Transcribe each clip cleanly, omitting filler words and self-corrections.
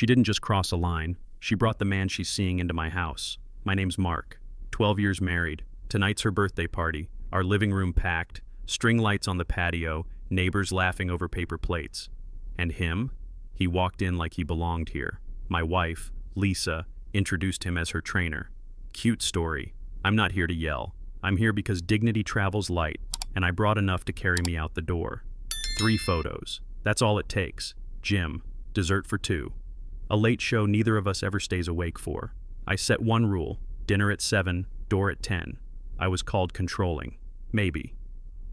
She didn't just cross a line, she brought the man she's seeing into my house. My name's Mark, 12 years married. Tonight's her birthday party, our living room packed, string lights on the patio, neighbors laughing over paper plates. And him? He walked in like he belonged here. My wife, Lisa, introduced him as her trainer. Cute story. I'm not here to yell. I'm here because dignity travels light, and I brought enough to carry me out the door. 3 photos. That's all it takes. Gym. Dessert for 2. A late show neither of us ever stays awake for. I set one rule. Dinner at 7, door at 10. I was called controlling. Maybe.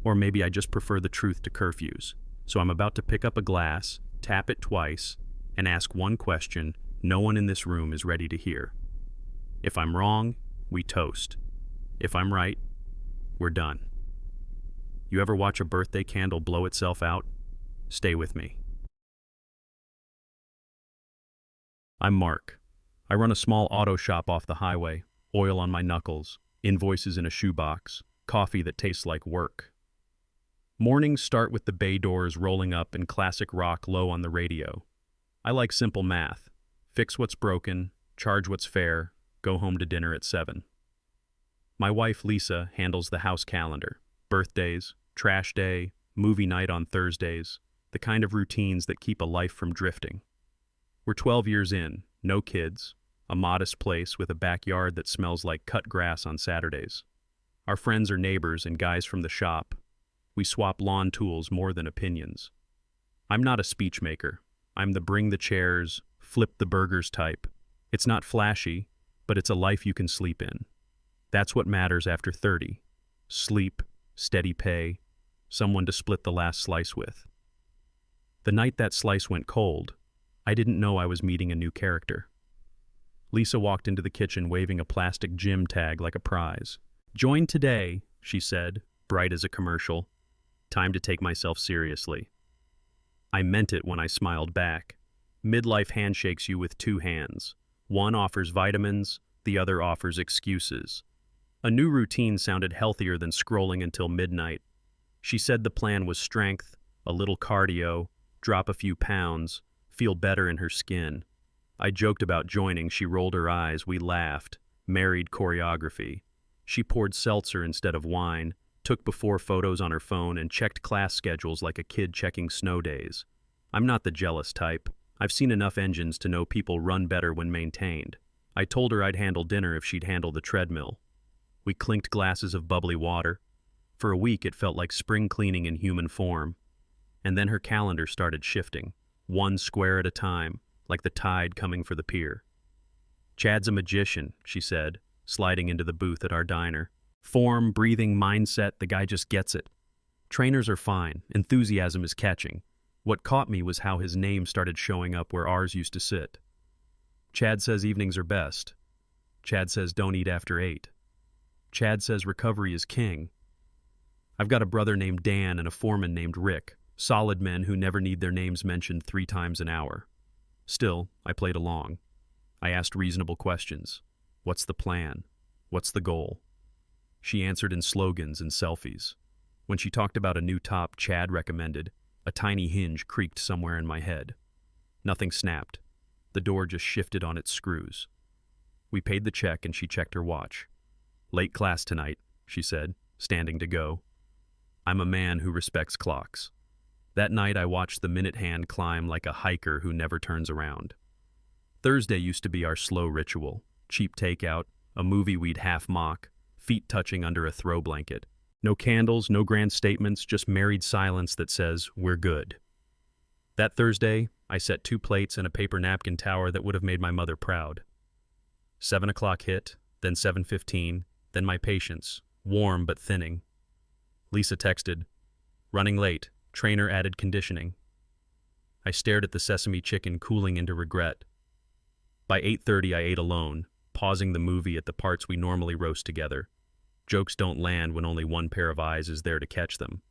Or maybe I just prefer the truth to curfews. So I'm about to pick up a glass, tap it twice, and ask one question no one in this room is ready to hear. If I'm wrong, we toast. If I'm right, we're done. You ever watch a birthday candle blow itself out? Stay with me. I'm Mark. I run a small auto shop off the highway, oil on my knuckles, invoices in a shoebox, coffee that tastes like work. Mornings start with the bay doors rolling up and classic rock low on the radio. I like simple math. Fix what's broken, charge what's fair, go home to dinner at 7. My wife Lisa handles the house calendar, birthdays, trash day, movie night on Thursdays, the kind of routines that keep a life from drifting. We're 12 years in, no kids, a modest place with a backyard that smells like cut grass on Saturdays. Our friends are neighbors and guys from the shop. We swap lawn tools more than opinions. I'm not a speech maker. I'm the bring the chairs, flip the burgers type. It's not flashy, but it's a life you can sleep in. That's what matters after 30. Sleep, steady pay, someone to split the last slice with. The night that slice went cold, I didn't know I was meeting a new character. Lisa walked into the kitchen waving a plastic gym tag like a prize. "Join today," she said, bright as a commercial. Time to take myself seriously. I meant it when I smiled back. Midlife handshakes you with 2 hands. One offers vitamins, the other offers excuses. A new routine sounded healthier than scrolling until midnight. She said the plan was strength, a little cardio, drop a few pounds, feel better in her skin. I joked about joining, she rolled her eyes, we laughed. Married choreography. She poured seltzer instead of wine, took before photos on her phone, and checked class schedules like a kid checking snow days. I'm not the jealous type. I've seen enough engines to know people run better when maintained. I told her I'd handle dinner if she'd handle the treadmill. We clinked glasses of bubbly water. For a week it felt like spring cleaning in human form. And then her calendar started shifting, one square at a time, like the tide coming for the pier. "Chad's a magician," she said, sliding into the booth at our diner. "Form, breathing, mindset, the guy just gets it. Trainers are fine, enthusiasm is catching. What caught me was how his name started showing up where ours used to sit. Chad says evenings are best. Chad says don't eat after 8. Chad says recovery is king. I've got a brother named Dan and a foreman named Rick, solid men who never need their names mentioned 3 times an hour. Still, I played along. I asked reasonable questions. What's the plan? What's the goal? She answered in slogans and selfies. When she talked about a new top Chad recommended, a tiny hinge creaked somewhere in my head. Nothing snapped. The door just shifted on its screws. We paid the check and she checked her watch. "Late class tonight," she said, standing to go. I'm a man who respects clocks. That night I watched the minute hand climb like a hiker who never turns around. Thursday used to be our slow ritual. Cheap takeout, a movie we'd half mock, feet touching under a throw blanket. No candles, no grand statements, just married silence that says, we're good. That Thursday, I set 2 plates and a paper napkin tower that would have made my mother proud. 7 o'clock hit, then 7:15, then my patience, warm but thinning. Lisa texted, "Running late, trainer added conditioning." I stared at the sesame chicken cooling into regret. By 8:30 I ate alone, pausing the movie at the parts we normally roast together. Jokes don't land when only one pair of eyes is there to catch them.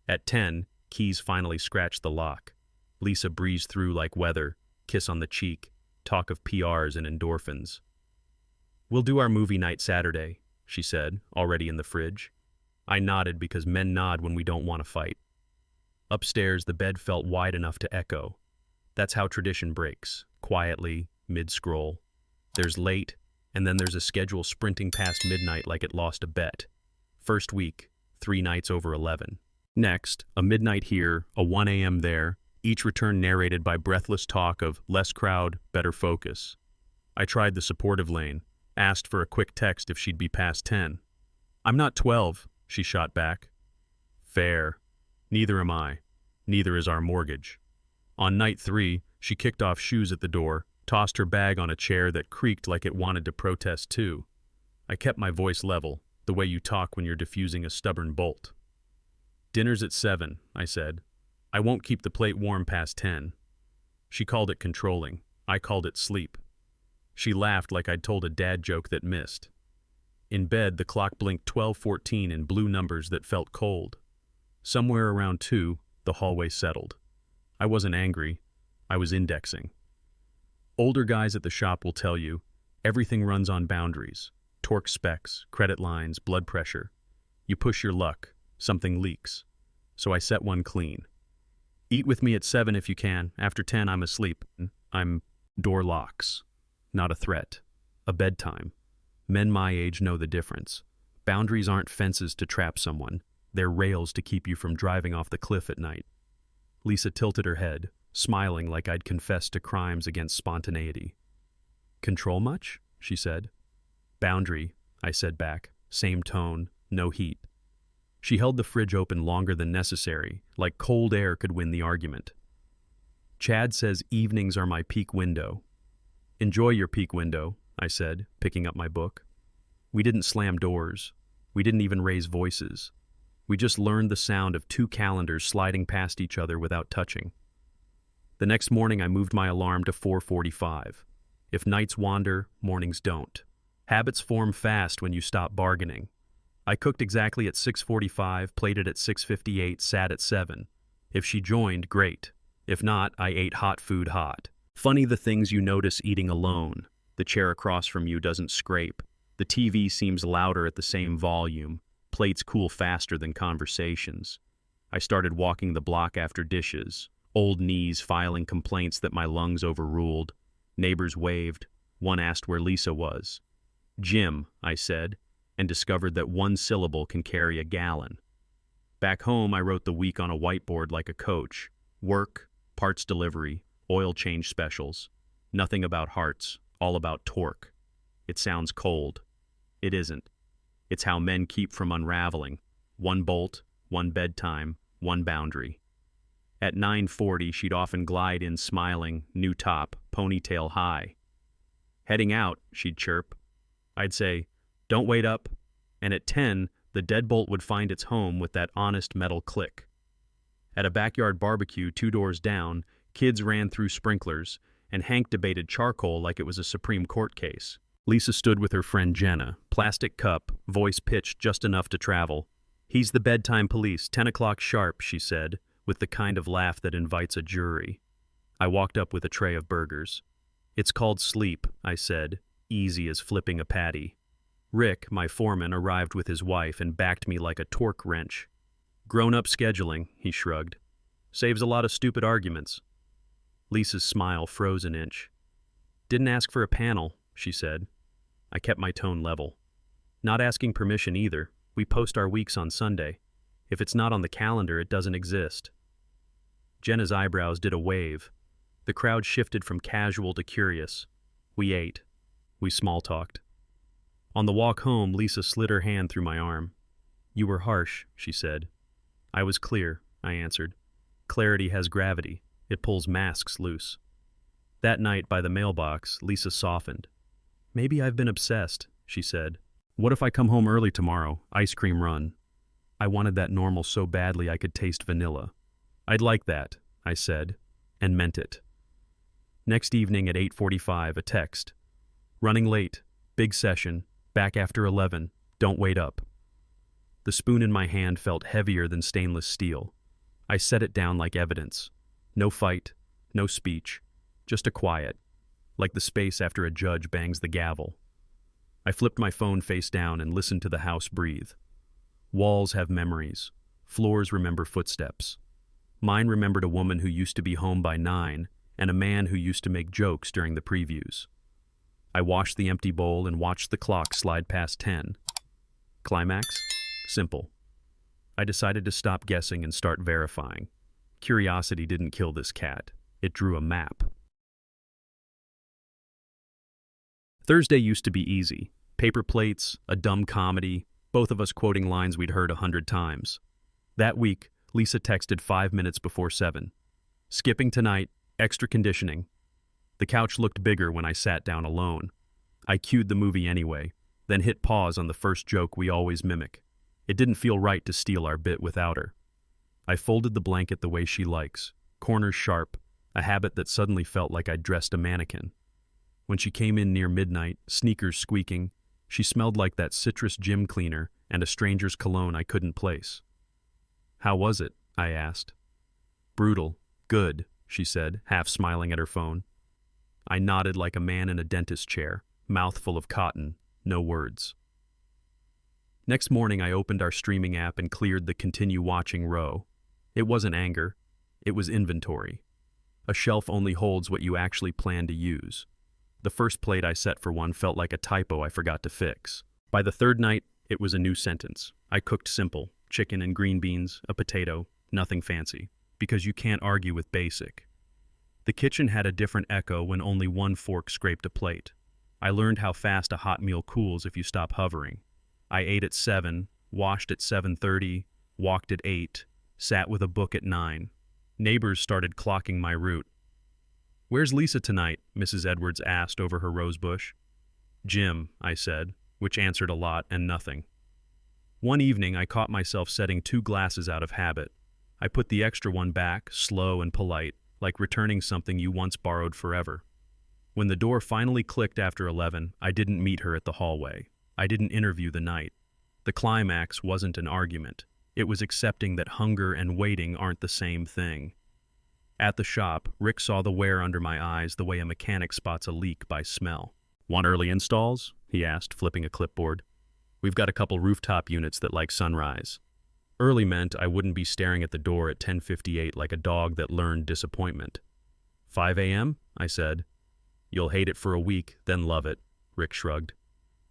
At 10, keys finally scratched the lock. Lisa breezed through like weather, kiss on the cheek, talk of PRs and endorphins. "We'll do our movie night Saturday," she said, already in the fridge. I nodded because men nod when we don't want to fight. Upstairs, the bed felt wide enough to echo. That's how tradition breaks, quietly, mid-scroll. There's late, and then there's a schedule sprinting past midnight like it lost a bet. First week, 3 nights over 11. Next, a midnight here, a 1 a.m. there, each return narrated by breathless talk of less crowd, better focus. I tried the supportive lane, asked for a quick text if she'd be past 10. "I'm not 12, she shot back. Fair. Neither am I. Neither is our mortgage. On night 3, she kicked off shoes at the door, tossed her bag on a chair that creaked like it wanted to protest too. I kept my voice level, the way you talk when you're diffusing a stubborn bolt. "Dinner's at 7, I said. "I won't keep the plate warm past 10. She called it controlling. I called it sleep. She laughed like I'd told a dad joke that missed. In bed, the clock blinked 12:14 in blue numbers that felt cold. Somewhere around 2, the hallway settled. I wasn't angry. I was indexing. Older guys at the shop will tell you, everything runs on boundaries. Torque specs, credit lines, blood pressure. You push your luck, something leaks. So I set one clean. Eat with me at 7 if you can. After 10, I'm asleep. I'm door locks. Not a threat. A bedtime. Men my age know the difference. Boundaries aren't fences to trap someone. They're rails to keep you from driving off the cliff at night." Lisa tilted her head, smiling like I'd confessed to crimes against spontaneity. "Control much?" she said. "Boundary," I said back. Same tone, no heat. She held the fridge open longer than necessary, like cold air could win the argument. "Chad says evenings are my peak window." "Enjoy your peak window," I said, picking up my book. We didn't slam doors. We didn't even raise voices. We just learned the sound of 2 calendars sliding past each other without touching. The next morning I moved my alarm to 4:45. If nights wander, mornings don't. Habits form fast when you stop bargaining. I cooked exactly at 6:45, plated at 6:58, sat at 7. If she joined, great. If not, I ate hot food hot. Funny the things you notice eating alone. The chair across from you doesn't scrape. The TV seems louder at the same volume. Plates cool faster than conversations. I started walking the block after dishes. Old knees filing complaints that my lungs overruled. Neighbors waved. One asked where Lisa was. "Jim," I said, and discovered that one syllable can carry a gallon. Back home, I wrote the week on a whiteboard like a coach. Work, parts delivery, oil change specials. Nothing about hearts, all about torque. It sounds cold. It isn't. It's how men keep from unraveling. 1 bolt, 1 bedtime, 1 boundary. At 9:40, she'd often glide in smiling, new top, ponytail high. "Heading out," she'd chirp. I'd say, "Don't wait up." And at 10, the deadbolt would find its home with that honest metal click. At a backyard barbecue 2 doors down, kids ran through sprinklers, and Hank debated charcoal like it was a Supreme Court case. Lisa stood with her friend Jenna, plastic cup, voice pitched just enough to travel. "He's the bedtime police, 10 o'clock sharp," she said, with the kind of laugh that invites a jury. I walked up with a tray of burgers. "It's called sleep," I said, easy as flipping a patty. Rick, my foreman, arrived with his wife and backed me like a torque wrench. "Grown-up scheduling," he shrugged. "Saves a lot of stupid arguments." Lisa's smile froze an inch. "Didn't ask for a panel," she said. I kept my tone level. "Not asking permission either. We post our weeks on Sunday. If it's not on the calendar, it doesn't exist." Jenna's eyebrows did a wave. The crowd shifted from casual to curious. We ate. We small-talked. On the walk home, Lisa slid her hand through my arm. "You were harsh," she said. "I was clear," I answered. "Clarity has gravity. It pulls masks loose." That night, by the mailbox, Lisa softened. "Maybe I've been obsessed," she said. "What if I come home early tomorrow, ice cream run?" I wanted that normal so badly I could taste vanilla. "I'd like that," I said, and meant it. Next evening at 8:45, a text. "Running late. Big session. Back after 11. Don't wait up." The spoon in my hand felt heavier than stainless steel. I set it down like evidence. No fight, no speech, just a quiet, like the space after a judge bangs the gavel. I flipped my phone face down and listened to the house breathe. Walls have memories. Floors remember footsteps. Mine remembered a woman who used to be home by 9 and a man who used to make jokes during the previews. I washed the empty bowl and watched the clock slide past 10. Climax? Simple. I decided to stop guessing and start verifying. Curiosity didn't kill this cat. It drew a map. Thursday used to be easy. Paper plates, a dumb comedy, both of us quoting lines we'd heard 100 times. That week, Lisa texted 5 minutes before 7. Skipping tonight, extra conditioning. The couch looked bigger when I sat down alone. I cued the movie anyway, then hit pause on the first joke we always mimic. It didn't feel right to steal our bit without her. I folded the blanket the way she likes, corners sharp, a habit that suddenly felt like I'd dressed a mannequin. When she came in near midnight, sneakers squeaking, she smelled like that citrus gym cleaner and a stranger's cologne I couldn't place. "How was it?" I asked. "Brutal. Good," she said, half smiling at her phone. I nodded like a man in a dentist chair, mouth full of cotton, no words. Next morning, I opened our streaming app and cleared the continue watching row. It wasn't anger. It was inventory. A shelf only holds what you actually plan to use. The first plate I set for one felt like a typo I forgot to fix. By the third night, it was a new sentence. I cooked simple, chicken and green beans, a potato, nothing fancy, because you can't argue with basic. The kitchen had a different echo when only one fork scraped a plate. I learned how fast a hot meal cools if you stop hovering. I ate at 7, washed at 7:30, walked at 8, sat with a book at 9. Neighbors started clocking my route. "Where's Lisa tonight?" Mrs. Edwards asked over her rose bush. "Gym," I said, which answered a lot and nothing. One evening, I caught myself setting 2 glasses out of habit. I put the extra one back, slow and polite, like returning something you once borrowed forever. When the door finally clicked after 11, I didn't meet her at the hallway. I didn't interview the night. The climax wasn't an argument. It was accepting that hunger and waiting aren't the same thing. At the shop, Rick saw the wear under my eyes the way a mechanic spots a leak by smell. "Want early installs?" he asked, flipping a clipboard. "We've got a couple rooftop units that like sunrise." Early meant I wouldn't be staring at the door at 10:58 like a dog that learned disappointment. 5 a.m., I said. "You'll hate it for a week, then love it," Rick shrugged.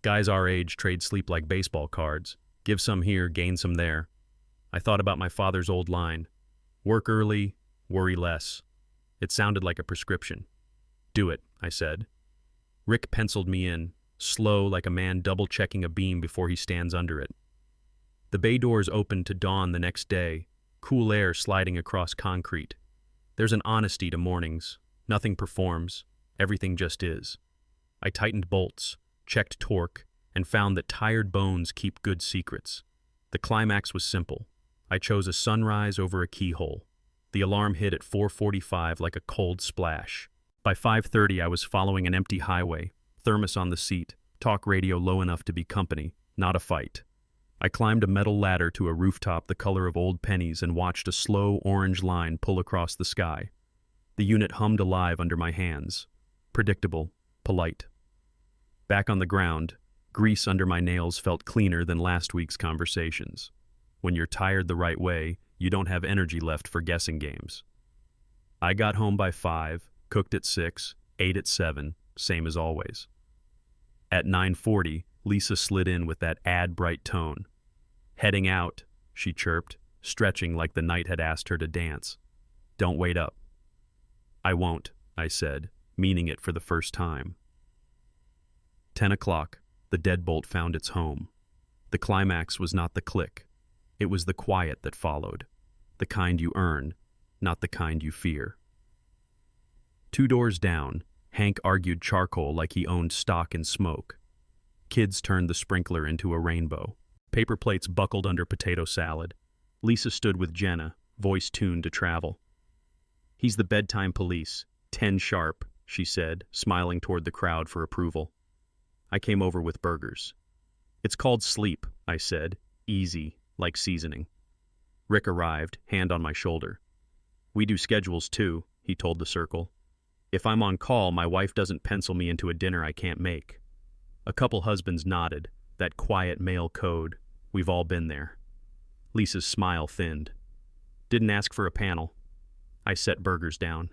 "Guys our age trade sleep like baseball cards. Give some here, gain some there." I thought about my father's old line, "Work early, worry less." It sounded like a prescription. "Do it," I said. Rick penciled me in, slow like a man double-checking a beam before he stands under it. The bay doors opened to dawn the next day, cool air sliding across concrete. There's an honesty to mornings. Nothing performs. Everything just is. I tightened bolts, checked torque, and found that tired bones keep good secrets. The climax was simple. I chose a sunrise over a keyhole. The alarm hit at 4:45 like a cold splash. By 5:30, I was following an empty highway, thermos on the seat, talk radio low enough to be company, not a fight. I climbed a metal ladder to a rooftop the color of old pennies and watched a slow orange line pull across the sky. The unit hummed alive under my hands. Predictable, polite. Back on the ground, grease under my nails felt cleaner than last week's conversations. When you're tired the right way, you don't have energy left for guessing games. I got home by 5, cooked at 6, ate at 7, same as always. At 9:40, Lisa slid in with that ad-bright tone. "Heading out," she chirped, stretching like the night had asked her to dance. "Don't wait up." "I won't," I said, meaning it for the first time. 10 o'clock, the deadbolt found its home. The climax was not the click. It was the quiet that followed. The kind you earn, not the kind you fear. 2 doors down, Hank argued charcoal like he owned stock in smoke. Kids turned the sprinkler into a rainbow. Paper plates buckled under potato salad. Lisa stood with Jenna, voice tuned to travel. "He's the bedtime police, 10 sharp," she said, smiling toward the crowd for approval. I came over with burgers. "It's called sleep," I said, easy, like seasoning. Rick arrived, hand on my shoulder. "We do schedules too," he told the circle. "If I'm on call, my wife doesn't pencil me into a dinner I can't make." A couple husbands nodded, that quiet male code. We've all been there. Lisa's smile thinned. "Didn't ask for a panel." I set burgers down.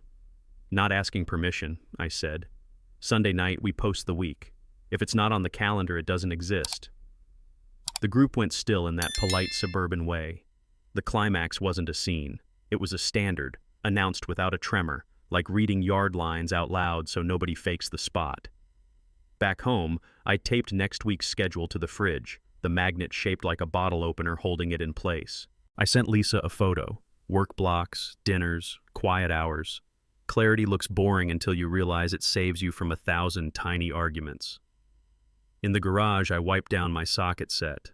Not asking permission, I said. Sunday night, we post the week. If it's not on the calendar, it doesn't exist. The group went still in that polite suburban way. The climax wasn't a scene. It was a standard, announced without a tremor, like reading yard lines out loud so nobody fakes the spot. Back home, I taped next week's schedule to the fridge, the magnet shaped like a bottle opener holding it in place. I sent Lisa a photo. Work blocks, dinners, quiet hours. Clarity looks boring until you realize it saves you from 1,000 tiny arguments. In the garage, I wipe down my socket set.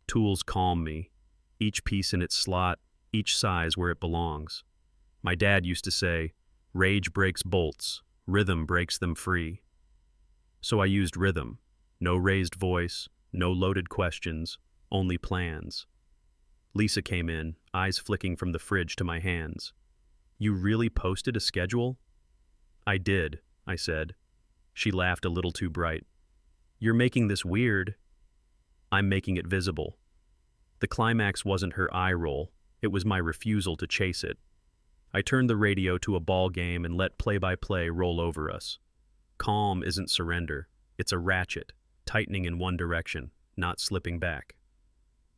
Tools calm me. Each piece in its slot, each size where it belongs. My dad used to say, "Rage breaks bolts, rhythm breaks them free." So I used rhythm. No raised voice, no loaded questions, only plans. Lisa came in, eyes flicking from the fridge to my hands. "You really posted a schedule?" "I did," I said. She laughed a little too bright. "You're making this weird." "I'm making it visible." The climax wasn't her eye roll, it was my refusal to chase it. I turned the radio to a ball game and let play-by-play roll over us. Calm isn't surrender, it's a ratchet, tightening in one direction, not slipping back.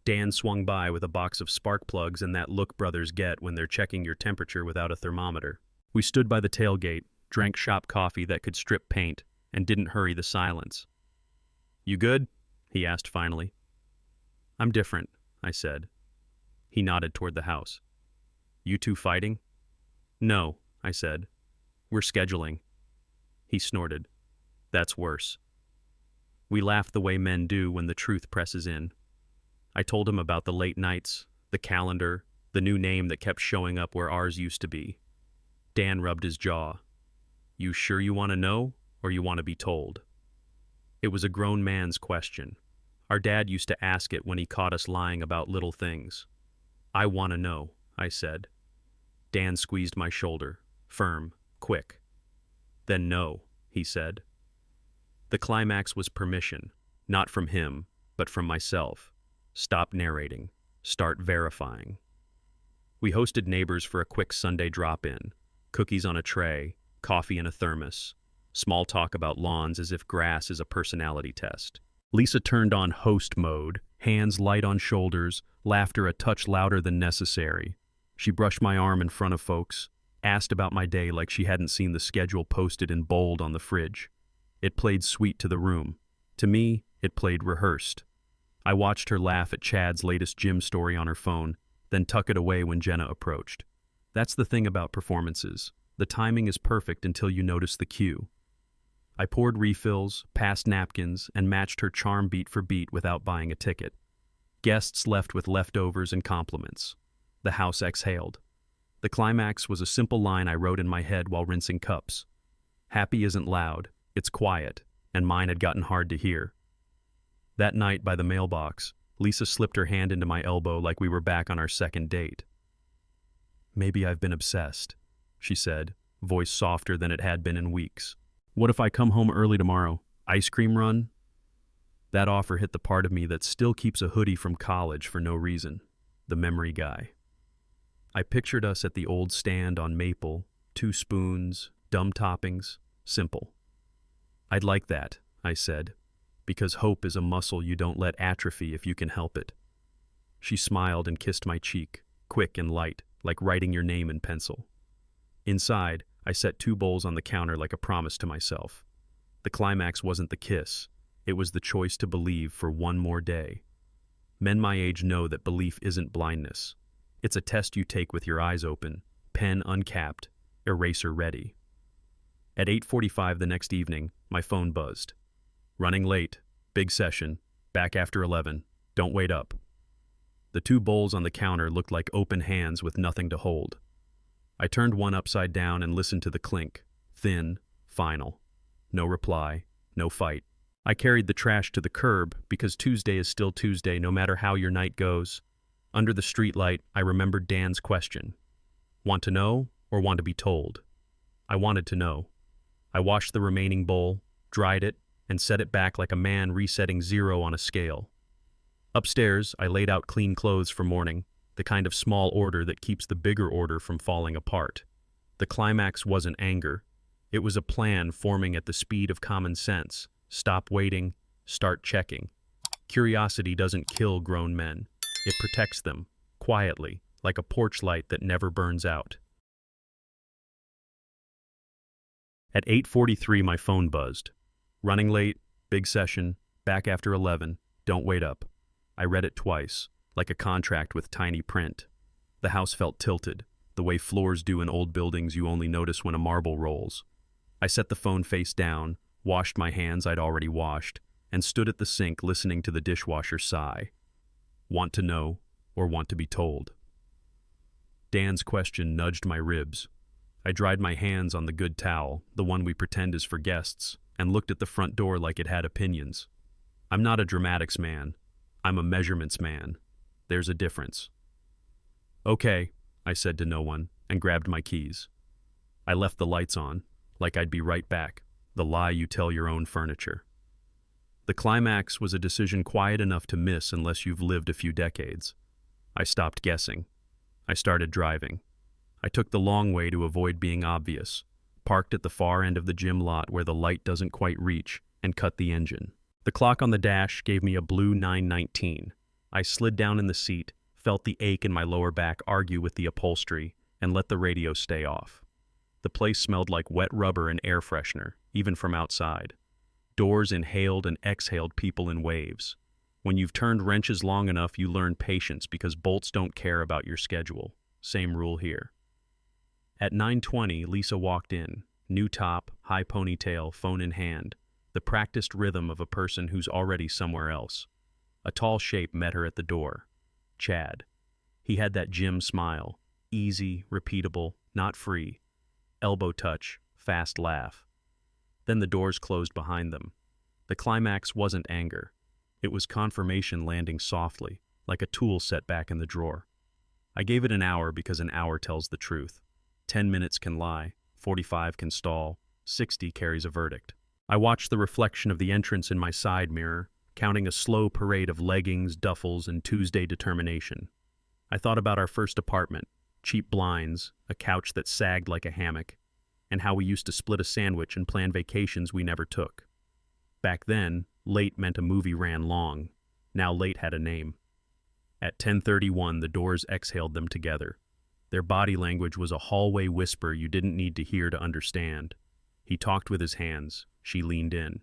Dan swung by with a box of spark plugs and that look brothers get when they're checking your temperature without a thermometer. We stood by the tailgate, drank shop coffee that could strip paint, and didn't hurry the silence. "You good?" he asked finally. "I'm different," I said. He nodded toward the house. "You two fighting?" "No," I said. "We're scheduling." He snorted. "That's worse." We laughed the way men do when the truth presses in. I told him about the late nights, the calendar, the new name that kept showing up where ours used to be. Dan rubbed his jaw. "You sure you want to know, or you want to be told?" It was a grown man's question. Our dad used to ask it when he caught us lying about little things. "I want to know," I said. Dan squeezed my shoulder, firm, quick. "Then no," he said. The climax was permission, not from him, but from myself. Stop narrating. Start verifying. We hosted neighbors for a quick Sunday drop-in. Cookies on a tray, coffee in a thermos. Small talk about lawns as if grass is a personality test. Lisa turned on host mode, hands light on shoulders, laughter a touch louder than necessary. She brushed my arm in front of folks, asked about my day like she hadn't seen the schedule posted in bold on the fridge. It played sweet to the room. To me, it played rehearsed. I watched her laugh at Chad's latest gym story on her phone, then tuck it away when Jenna approached. That's the thing about performances. The timing is perfect until you notice the cue. I poured refills, passed napkins, and matched her charm beat for beat without buying a ticket. Guests left with leftovers and compliments. The house exhaled. The climax was a simple line I wrote in my head while rinsing cups. Happy isn't loud, it's quiet, and mine had gotten hard to hear. That night by the mailbox, Lisa slipped her hand into my elbow like we were back on our second date. "Maybe I've been obsessed," she said, voice softer than it had been in weeks. "What if I come home early tomorrow? Ice cream run?" That offer hit the part of me that still keeps a hoodie from college for no reason. The memory guy. I pictured us at the old stand on Maple, 2 spoons, dumb toppings, simple. "I'd like that," I said, "because hope is a muscle you don't let atrophy if you can help it." She smiled and kissed my cheek, quick and light, like writing your name in pencil. Inside, I set 2 bowls on the counter like a promise to myself. The climax wasn't the kiss, it was the choice to believe for one more day. Men my age know that belief isn't blindness. It's a test you take with your eyes open, pen uncapped, eraser ready. At 8:45 the next evening, my phone buzzed. "Running late, big session, back after 11, don't wait up." The 2 bowls on the counter looked like open hands with nothing to hold. I turned one upside down and listened to the clink, thin, final. No reply, no fight. I carried the trash to the curb because Tuesday is still Tuesday no matter how your night goes. Under the streetlight, I remembered Dan's question. Want to know or want to be told? I wanted to know. I washed the remaining bowl, dried it, and set it back like a man resetting 0 on a scale. Upstairs, I laid out clean clothes for morning, the kind of small order that keeps the bigger order from falling apart. The climax wasn't anger, It was a plan forming at the speed of common sense. Stop waiting, start checking. Curiosity doesn't kill grown men. It protects them, quietly, like a porch light that never burns out. At 8:43, my phone buzzed. Running late, big session, back after 11, don't wait up. I read it twice, like a contract with tiny print. The house felt tilted, the way floors do in old buildings you only notice when a marble rolls. I set the phone face down, washed my hands I'd already washed, and stood at the sink listening to the dishwasher sigh. Want to know, or want to be told? Dan's question nudged my ribs. I dried my hands on the good towel, the one we pretend is for guests, and looked at the front door like it had opinions. I'm not a dramatics man. I'm a measurements man. There's a difference. Okay, I said to no one, and grabbed my keys. I left the lights on, like I'd be right back, the lie you tell your own furniture. The climax was a decision quiet enough to miss unless you've lived a few decades. I stopped guessing. I started driving. I took the long way to avoid being obvious, parked at the far end of the gym lot where the light doesn't quite reach, and cut the engine. The clock on the dash gave me a blue 9:19. I slid down in the seat, felt the ache in my lower back argue with the upholstery, and let the radio stay off. The place smelled like wet rubber and air freshener, even from outside. Doors inhaled and exhaled people in waves. When you've turned wrenches long enough, you learn patience because bolts don't care about your schedule. Same rule here. At 9:20, Lisa walked in, new top, high ponytail, phone in hand, the practiced rhythm of a person who's already somewhere else. A tall shape met her at the door. Chad. He had that gym smile, easy, repeatable, not free. Elbow touch, fast laugh. Then the doors closed behind them. The climax wasn't anger. It was confirmation landing softly, like a tool set back in the drawer. I gave it an hour because an hour tells the truth. 10 minutes can lie, 45 can stall, 60 carries a verdict. I watched the reflection of the entrance in my side mirror, counting a slow parade of leggings, duffels, and Tuesday determination. I thought about our first apartment, cheap blinds, a couch that sagged like a hammock, and how we used to split a sandwich and plan vacations we never took. Back then, late meant a movie ran long. Now late had a name. At 10:31, the doors exhaled them together. Their body language was a hallway whisper you didn't need to hear to understand. He talked with his hands. She leaned in.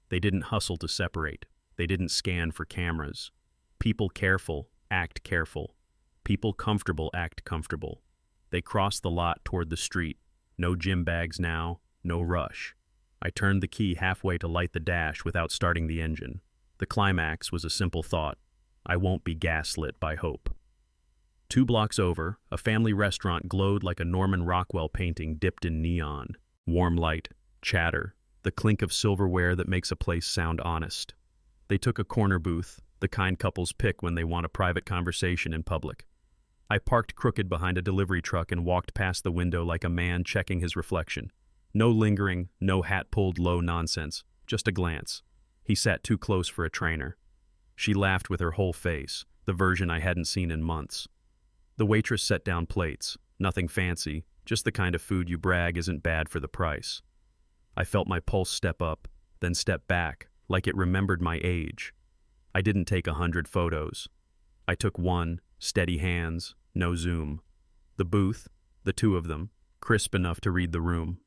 They didn't hustle to separate. They didn't scan for cameras. People careful, act careful. People comfortable, act comfortable. They crossed the lot toward the street. No gym bags now, no rush. I turned the key halfway to light the dash without starting the engine. The climax was a simple thought. I won't be gaslit by hope. 2 blocks over, a family restaurant glowed like a Norman Rockwell painting dipped in neon. Warm light, chatter, the clink of silverware that makes a place sound honest. They took a corner booth, the kind couples pick when they want a private conversation in public. I parked crooked behind a delivery truck and walked past the window like a man checking his reflection. No lingering, no hat pulled low nonsense, just a glance. He sat too close for a trainer. She laughed with her whole face, the version I hadn't seen in months. The waitress set down plates, nothing fancy, just the kind of food you brag isn't bad for the price. I felt my pulse step up, then step back, like it remembered my age. I didn't take 100 photos. I took one, steady hands, no zoom. The booth, the 2 of them, crisp enough to read the room.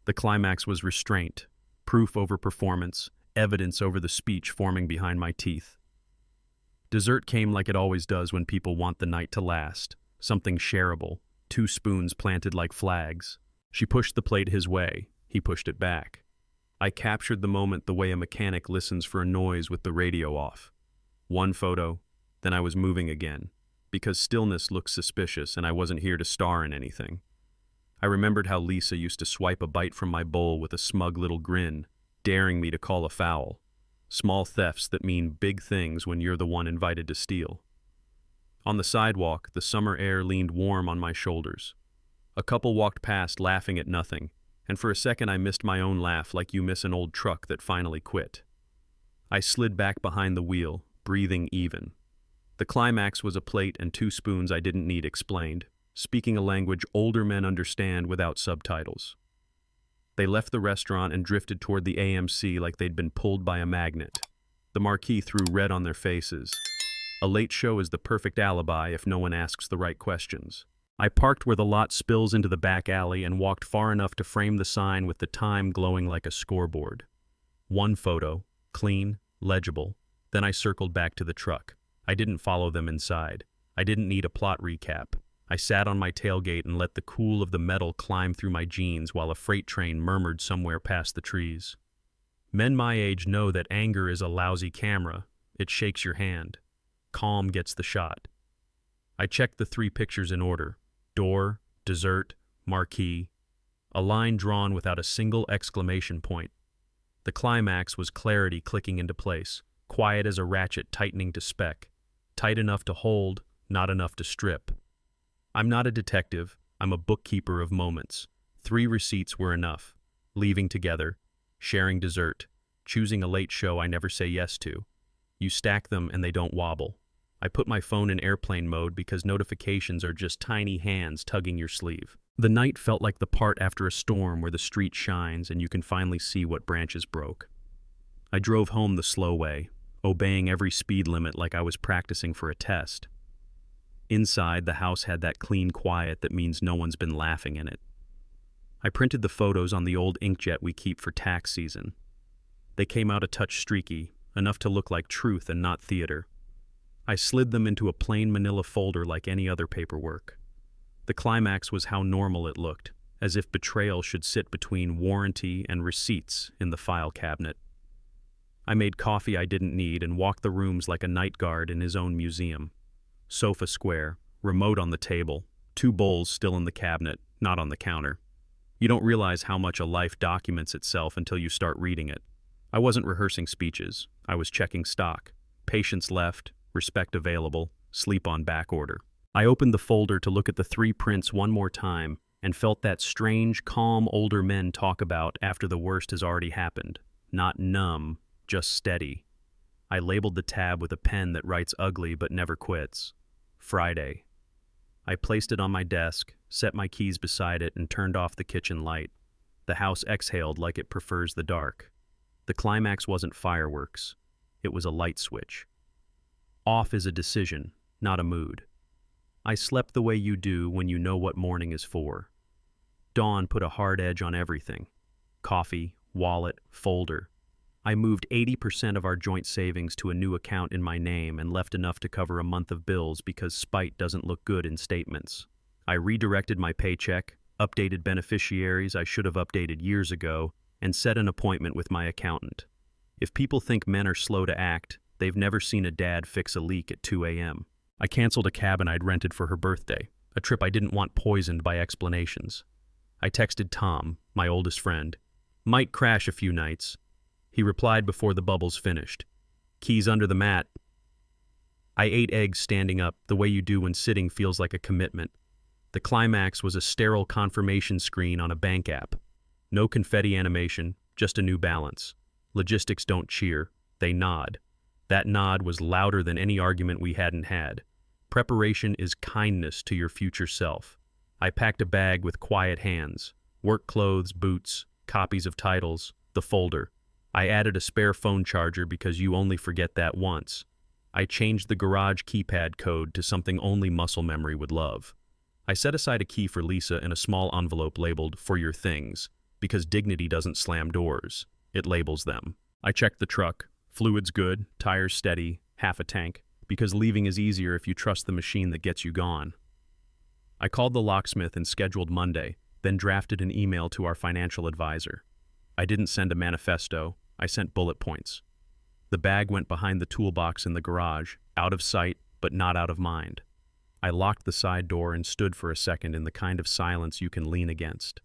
The climax was restraint, proof over performance, evidence over the speech forming behind my teeth. Dessert came like it always does when people want the night to last, something shareable, 2 spoons planted like flags. She pushed the plate his way, he pushed it back. I captured the moment the way a mechanic listens for a noise with the radio off. 1 photo, then I was moving again, because stillness looked suspicious and I wasn't here to star in anything. I remembered how Lisa used to swipe a bite from my bowl with a smug little grin, daring me to call a foul. Small thefts that mean big things when you're the one invited to steal. On the sidewalk, the summer air leaned warm on my shoulders. A couple walked past laughing at nothing, and for a second I missed my own laugh like you miss an old truck that finally quit. I slid back behind the wheel, breathing even. The climax was a plate and 2 spoons I didn't need explained, speaking a language older men understand without subtitles. They left the restaurant and drifted toward the AMC like they'd been pulled by a magnet. The marquee threw red on their faces. A late show is the perfect alibi if no one asks the right questions. I parked where the lot spills into the back alley and walked far enough to frame the sign with the time glowing like a scoreboard. One photo, clean, legible. Then I circled back to the truck. I didn't follow them inside. I didn't need a plot recap. I sat on my tailgate and let the cool of the metal climb through my jeans while a freight train murmured somewhere past the trees. Men my age know that anger is a lousy camera. It shakes your hand. Calm gets the shot. I checked the 3 pictures in order: door, dessert, marquee. A line drawn without a single exclamation point. The climax was clarity clicking into place, quiet as a ratchet tightening to spec. Tight enough to hold, not enough to strip. I'm not a detective, I'm a bookkeeper of moments. 3 receipts were enough. Leaving together, sharing dessert, choosing a late show I never say yes to. You stack them and they don't wobble. I put my phone in airplane mode because notifications are just tiny hands tugging your sleeve. The night felt like the part after a storm where the street shines and you can finally see what branches broke. I drove home the slow way, obeying every speed limit like I was practicing for a test. Inside, the house had that clean quiet that means no one's been laughing in it. I printed the photos on the old inkjet we keep for tax season. They came out a touch streaky, enough to look like truth and not theater. I slid them into a plain manila folder like any other paperwork. The climax was how normal it looked, as if betrayal should sit between warranty and receipts in the file cabinet. I made coffee I didn't need and walked the rooms like a night guard in his own museum. Sofa square, remote on the table, 2 bowls still in the cabinet, not on the counter. You don't realize how much a life documents itself until you start reading it. I wasn't rehearsing speeches. I was checking stock. Patience left, respect available, sleep on back order. I opened the folder to look at the 3 prints one more time and felt that strange, calm older men talk about after the worst has already happened. Not numb, just steady. I labeled the tab with a pen that writes ugly but never quits. Friday. I placed it on my desk, set my keys beside it, and turned off the kitchen light. The house exhaled like it prefers the dark. The climax wasn't fireworks. It was a light switch. Off is a decision, not a mood. I slept the way you do when you know what morning is for. Dawn put a hard edge on everything. Coffee, wallet, folder. I moved 80% of our joint savings to a new account in my name and left enough to cover a month of bills because spite doesn't look good in statements. I redirected my paycheck, updated beneficiaries I should have updated years ago, and set an appointment with my accountant. If people think men are slow to act, they've never seen a dad fix a leak at 2 a.m. I canceled a cabin I'd rented for her birthday, a trip I didn't want poisoned by explanations. I texted Tom, my oldest friend. Might crash a few nights. He replied before the bubbles finished. Keys under the mat. I ate eggs standing up, the way you do when sitting feels like a commitment. The climax was a sterile confirmation screen on a bank app. No confetti animation, just a new balance. Logistics don't cheer, they nod. That nod was louder than any argument we hadn't had. Preparation is kindness to your future self. I packed a bag with quiet hands. Work clothes, boots, copies of titles, the folder. I added a spare phone charger because you only forget that once. I changed the garage keypad code to something only muscle memory would love. I set aside a key for Lisa in a small envelope labeled "For Your Things," because dignity doesn't slam doors, it labels them. I checked the truck. Fluids good, tires steady, half a tank, because leaving is easier if you trust the machine that gets you gone. I called the locksmith and scheduled Monday, then drafted an email to our financial advisor. I didn't send a manifesto, I sent bullet points. The bag went behind the toolbox in the garage, out of sight, but not out of mind. I locked the side door and stood for a second in the kind of silence you can lean against.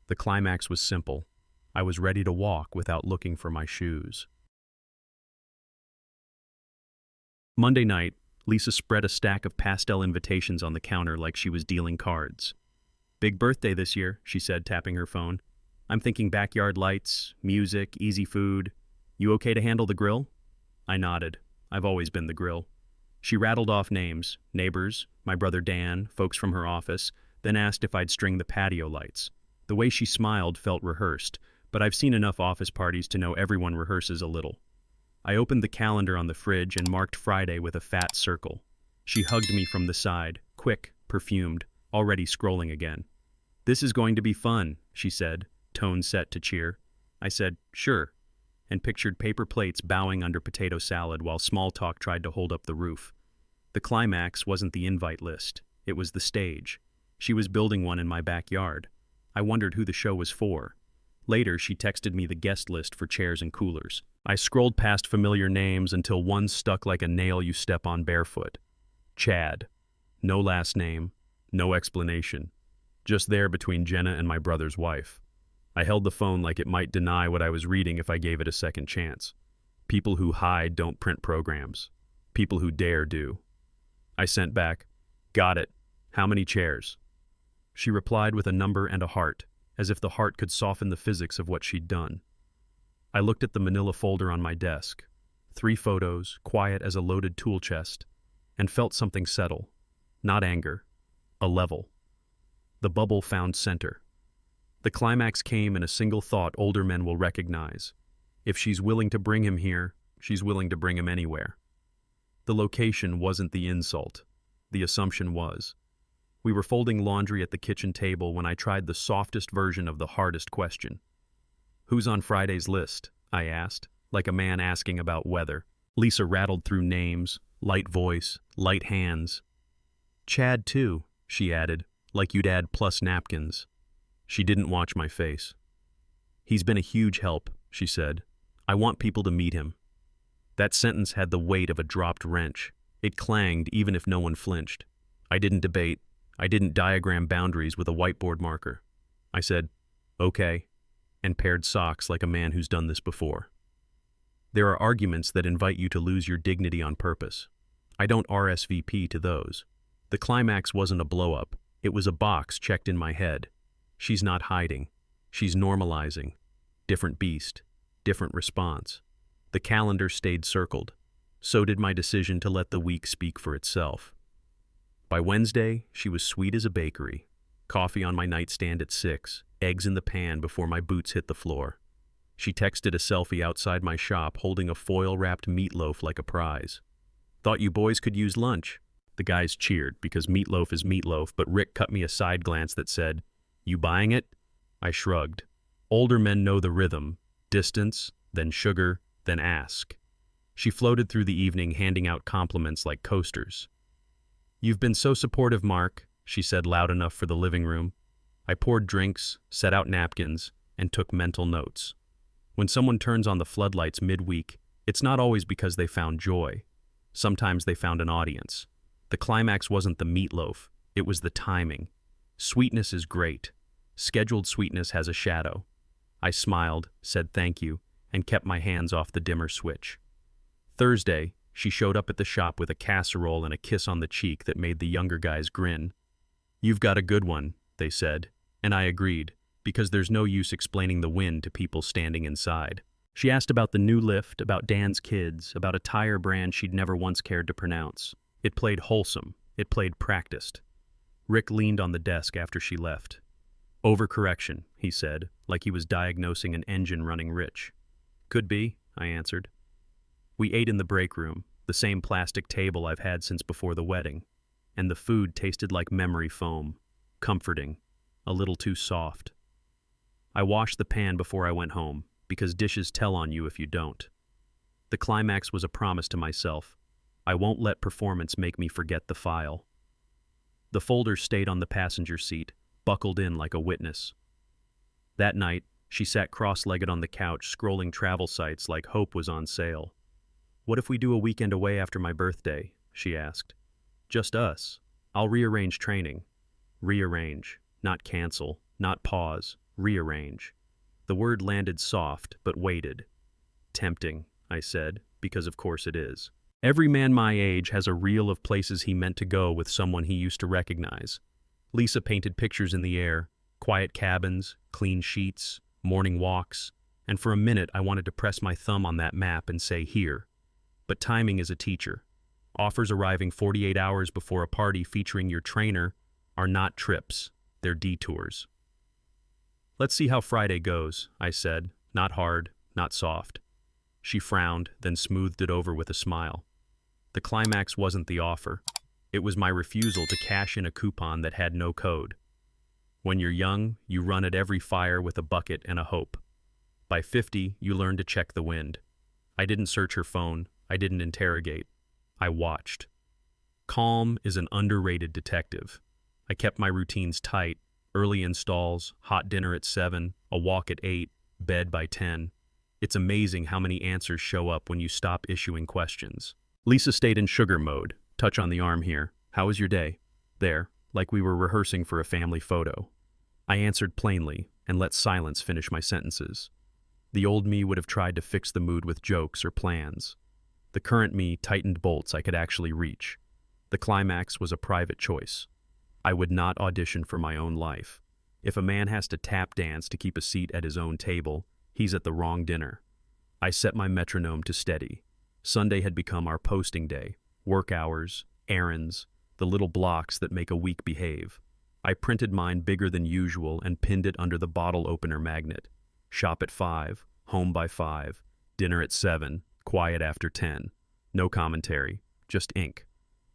The climax was simple. I was ready to walk without looking for my shoes. Monday night, Lisa spread a stack of pastel invitations on the counter like she was dealing cards. Big birthday this year, she said, tapping her phone. I'm thinking backyard lights, music, easy food. You okay to handle the grill? I nodded. I've always been the grill. She rattled off names, neighbors, my brother Dan, folks from her office, then asked if I'd string the patio lights. The way she smiled felt rehearsed, but I've seen enough office parties to know everyone rehearses a little. I opened the calendar on the fridge and marked Friday with a fat circle. She hugged me from the side, quick, perfumed, already scrolling again. "This is going to be fun," she said, tone set to cheer. I said, "Sure," and pictured paper plates bowing under potato salad while small talk tried to hold up the roof. The climax wasn't the invite list. It was the stage. She was building one in my backyard. I wondered who the show was for. Later, she texted me the guest list for chairs and coolers. I scrolled past familiar names until one stuck like a nail you step on barefoot. Chad. No last name, no explanation. Just there between Jenna and my brother's wife. I held the phone like it might deny what I was reading if I gave it a second chance. People who hide don't print programs. People who dare do. I sent back, "Got it. How many chairs?" She replied with a number and a heart, as if the heart could soften the physics of what she'd done. I looked at the manila folder on my desk, 3 photos, quiet as a loaded tool chest, and felt something settle. Not anger. A level. The bubble found center. The climax came in a single thought older men will recognize. If she's willing to bring him here, she's willing to bring him anywhere. The location wasn't the insult. The assumption was. We were folding laundry at the kitchen table when I tried the softest version of the hardest question. "Who's on Friday's list?" I asked, like a man asking about weather. Lisa rattled through names, light voice, light hands. "Chad too," she added, like you'd add plus napkins. She didn't watch my face. "He's been a huge help," she said. "I want people to meet him." That sentence had the weight of a dropped wrench. It clanged even if no one flinched. I didn't debate. I didn't diagram boundaries with a whiteboard marker. I said, "Okay," and paired socks like a man who's done this before. There are arguments that invite you to lose your dignity on purpose. I don't RSVP to those. The climax wasn't a blow-up. It was a box checked in my head. She's not hiding. She's normalizing. Different beast. Different response. The calendar stayed circled. So did my decision to let the week speak for itself. By Wednesday, she was sweet as a bakery. Coffee on my nightstand at 6, eggs in the pan before my boots hit the floor. She texted a selfie outside my shop holding a foil-wrapped meatloaf like a prize. "Thought you boys could use lunch." The guys cheered because meatloaf is meatloaf, but Rick cut me a side glance that said, "You buying it?" I shrugged. Older men know the rhythm. Distance, then sugar, then ask. She floated through the evening handing out compliments like coasters. "You've been so supportive, Mark," she said loud enough for the living room. I poured drinks, set out napkins, and took mental notes. When someone turns on the floodlights midweek, it's not always because they found joy. Sometimes they found an audience. The climax wasn't the meatloaf, it was the timing. Sweetness is great. Scheduled sweetness has a shadow. I smiled, said thank you, and kept my hands off the dimmer switch. Thursday, she showed up at the shop with a casserole and a kiss on the cheek that made the younger guys grin. "You've got a good one," they said, and I agreed, because there's no use explaining the win to people standing inside. She asked about the new lift, about Dan's kids, about a tire brand she'd never once cared to pronounce. It played wholesome. It played practiced. Rick leaned on the desk after she left. "Overcorrection," he said, like he was diagnosing an engine running rich. "Could be," I answered. We ate in the break room, the same plastic table I've had since before the wedding, and the food tasted like memory foam, comforting, a little too soft. I washed the pan before I went home, because dishes tell on you if you don't. The climax was a promise to myself. I won't let performance make me forget the file. The folder stayed on the passenger seat, buckled in like a witness. That night, she sat cross-legged on the couch, scrolling travel sites like hope was on sale. "What if we do a weekend away after my birthday?" she asked. "Just us. I'll rearrange training." Rearrange. Not cancel. Not pause. Rearrange. The word landed soft, but weighted. "Tempting," I said, because of course it is. Every man my age has a reel of places he meant to go with someone he used to recognize. Lisa painted pictures in the air, quiet cabins, clean sheets, morning walks, and for a minute I wanted to press my thumb on that map and say here. But timing is a teacher. Offers arriving 48 hours before a party featuring your trainer are not trips, they're detours. Let's see how Friday goes, I said, not hard, not soft. She frowned, then smoothed it over with a smile. The climax wasn't the offer. It was my refusal to cash in a coupon that had no code. When you're young, you run at every fire with a bucket and a hope. By 50, you learn to check the wind. I didn't search her phone. I didn't interrogate. I watched. Calm is an underrated detective. I kept my routines tight. Early installs, hot dinner at 7, a walk at 8, bed by 10. It's amazing how many answers show up when you stop issuing questions. Lisa stayed in sugar mode. Touch on the arm here. How was your day? There, like we were rehearsing for a family photo. I answered plainly and let silence finish my sentences. The old me would have tried to fix the mood with jokes or plans. The current me tightened bolts I could actually reach. The climax was a private choice. I would not audition for my own life. If a man has to tap dance to keep a seat at his own table, he's at the wrong dinner. I set my metronome to steady. Sunday had become our posting day. Work hours, errands, the little blocks that make a week behave. I printed mine bigger than usual and pinned it under the bottle opener magnet. Shop at 5, home by 5, dinner at 7, quiet after 10. No commentary, just ink.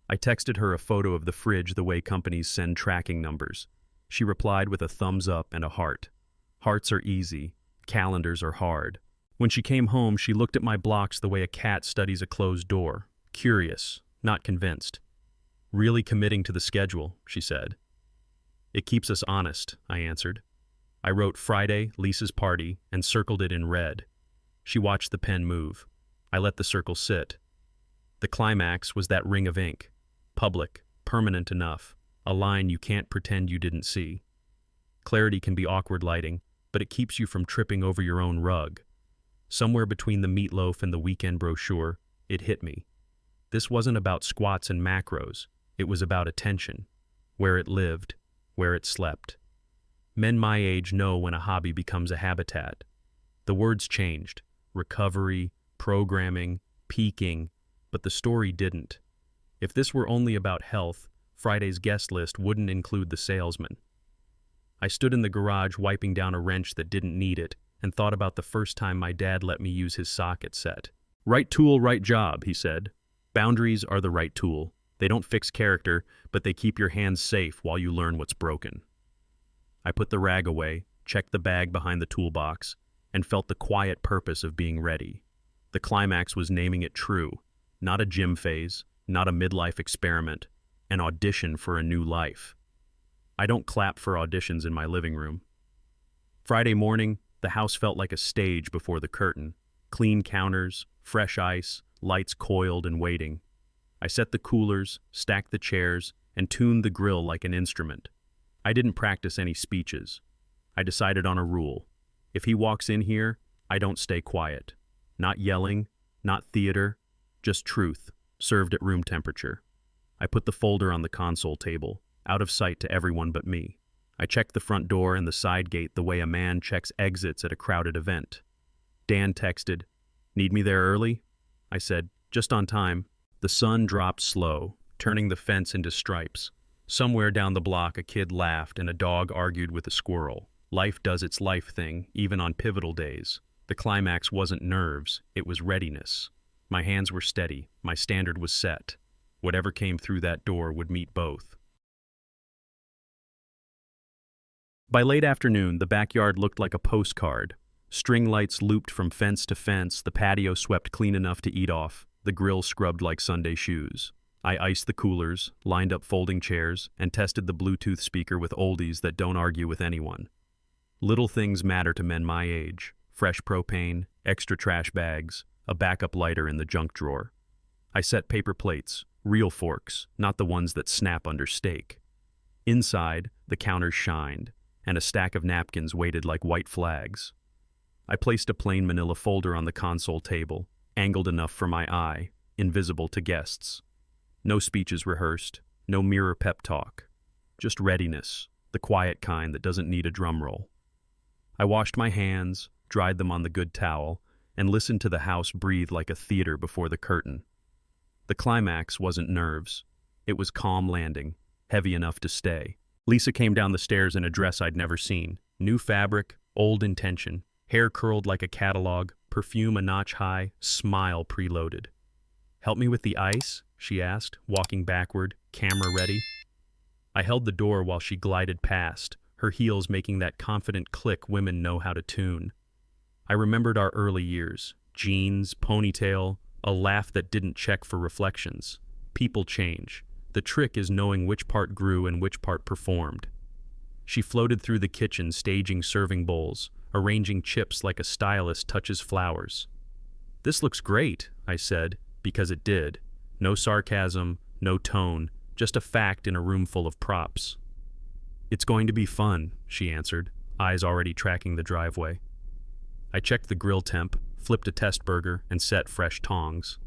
I texted her a photo of the fridge the way companies send tracking numbers. She replied with a thumbs up and a heart. Hearts are easy, calendars are hard. When she came home, she looked at my blocks the way a cat studies a closed door. Curious, not convinced. Really committing to the schedule, she said. It keeps us honest, I answered. I wrote Friday, Lisa's party, and circled it in red. She watched the pen move. I let the circle sit. The climax was that ring of ink. Public, permanent enough, a line you can't pretend you didn't see. Clarity can be awkward lighting, but it keeps you from tripping over your own rug. Somewhere between the meatloaf and the weekend brochure, it hit me. This wasn't about squats and macros. It was about attention, where it lived, where it slept. Men my age know when a hobby becomes a habitat. The words changed, recovery, programming, peaking, but the story didn't. If this were only about health, Friday's guest list wouldn't include the salesman. I stood in the garage wiping down a wrench that didn't need it and thought about the first time my dad let me use his socket set. Right tool, right job, he said. Boundaries are the right tool. They don't fix character, but they keep your hands safe while you learn what's broken. I put the rag away, checked the bag behind the toolbox, and felt the quiet purpose of being ready. The climax was naming it true. Not a gym phase, not a midlife experiment, an audition for a new life. I don't clap for auditions in my living room. Friday morning, the house felt like a stage before the curtain. Clean counters, fresh ice, lights coiled and waiting. I set the coolers, stacked the chairs, and tuned the grill like an instrument. I didn't practice any speeches. I decided on a rule. If he walks in here, I don't stay quiet. Not yelling, not theater, just truth, served at room temperature. I put the folder on the console table, out of sight to everyone but me. I checked the front door and the side gate the way a man checks exits at a crowded event. Dan texted, "Need me there early?" I said, "Just on time." The sun dropped slow, turning the fence into stripes. Somewhere down the block, a kid laughed and a dog argued with a squirrel. Life does its life thing, even on pivotal days. The climax wasn't nerves, it was readiness. My hands were steady, my standard was set. Whatever came through that door would meet both. By late afternoon, the backyard looked like a postcard. String lights looped from fence to fence, the patio swept clean enough to eat off, the grill scrubbed like Sunday shoes. I iced the coolers, lined up folding chairs, and tested the Bluetooth speaker with oldies that don't argue with anyone. Little things matter to men my age. Fresh propane, extra trash bags, a backup lighter in the junk drawer. I set paper plates, real forks, not the ones that snap under steak. Inside, the counters shined, and a stack of napkins waited like white flags. I placed a plain manila folder on the console table, angled enough for my eye, invisible to guests. No speeches rehearsed, no mirror pep talk. Just readiness, the quiet kind that doesn't need a drum roll. I washed my hands, dried them on the good towel, and listened to the house breathe like a theater before the curtain. The climax wasn't nerves. It was calm landing, heavy enough to stay. Lisa came down the stairs in a dress I'd never seen. New fabric, old intention, hair curled like a catalog, perfume a notch high, smile preloaded. "Help me with the ice?" she asked, walking backward, camera ready. I held the door while she glided past, her heels making that confident click women know how to tune. I remembered our early years, jeans, ponytail, a laugh that didn't check for reflections. People change. The trick is knowing which part grew and which part performed. She floated through the kitchen, staging serving bowls, arranging chips like a stylist touches flowers. "This looks great," I said, because it did. No sarcasm, no tone, just a fact in a room full of props. "It's going to be fun," she answered, eyes already tracking the driveway. I checked the grill temp, flipped a test burger, and set fresh tongs.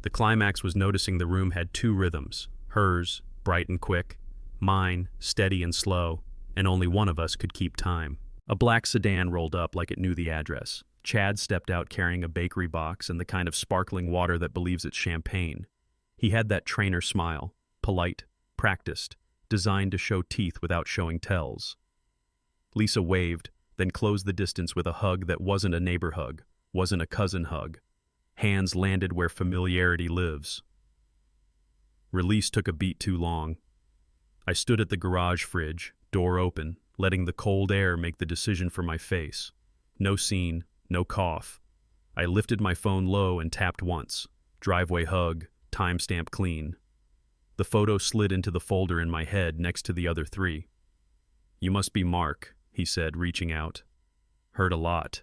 The climax was noticing the room had two rhythms, hers, bright and quick, mine, steady and slow, and only one of us could keep time. A black sedan rolled up like it knew the address. Chad stepped out carrying a bakery box and the kind of sparkling water that believes it's champagne. He had that trainer smile, polite, practiced, designed to show teeth without showing tells. Lisa waved, then closed the distance with a hug that wasn't a neighbor hug, wasn't a cousin hug. Hands landed where familiarity lives. Release took a beat too long. I stood at the garage fridge, door open, letting the cold air make the decision for my face. No scene, no cough. I lifted my phone low and tapped once. Driveway hug, timestamp clean. The photo slid into the folder in my head next to the other three. "You must be Mark," he said, reaching out. "Heard a lot."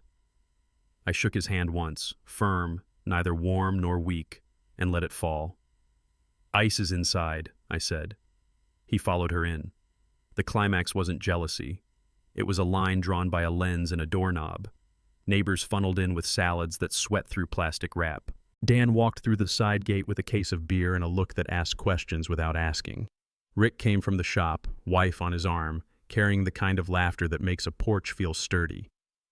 I shook his hand once, firm, neither warm nor weak, and let it fall. "Ice is inside," I said. He followed her in. The climax wasn't jealousy. It was a line drawn by a lens and a doorknob. Neighbors funneled in with salads that sweat through plastic wrap. Dan walked through the side gate with a case of beer and a look that asked questions without asking. Rick came from the shop, wife on his arm, carrying the kind of laughter that makes a porch feel sturdy.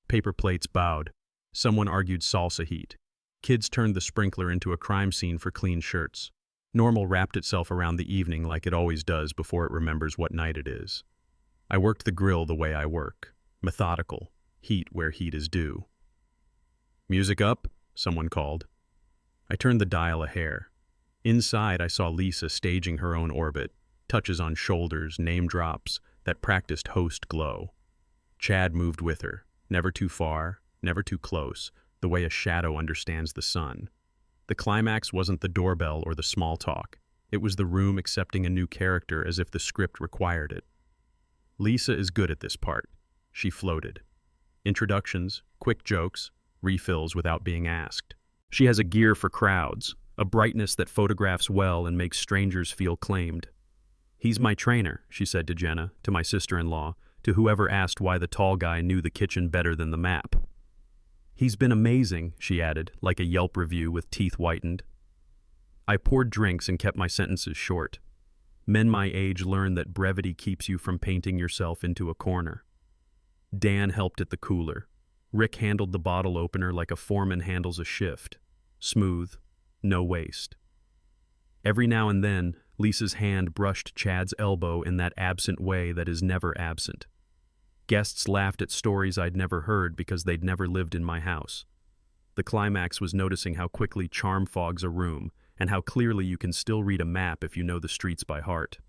Paper plates bowed. Someone argued salsa heat. Kids turned the sprinkler into a crime scene for clean shirts. Normal wrapped itself around the evening like it always does before it remembers what night it is. I worked the grill the way I work. Methodical. Heat where heat is due. "Music up?" someone called. I turned the dial a hair. Inside, I saw Lisa staging her own orbit, touches on shoulders, name drops, that practiced host glow. Chad moved with her, never too far, never too close, the way a shadow understands the sun. The climax wasn't the doorbell or the small talk. It was the room accepting a new character as if the script required it. Lisa is good at this part. She floated. Introductions, quick jokes, refills without being asked. She has a gear for crowds, a brightness that photographs well and makes strangers feel claimed. "He's my trainer," she said to Jenna, to my sister-in-law, to whoever asked why the tall guy knew the kitchen better than the map. "He's been amazing," she added, like a Yelp review with teeth whitened. I poured drinks and kept my sentences short. Men my age learn that brevity keeps you from painting yourself into a corner. Dan helped at the cooler. Rick handled the bottle opener like a foreman handles a shift. Smooth, no waste. Every now and then, Lisa's hand brushed Chad's elbow in that absent way that is never absent. Guests laughed at stories I'd never heard because they'd never lived in my house. The climax was noticing how quickly charm fogs a room and how clearly you can still read a map if you know the streets by heart.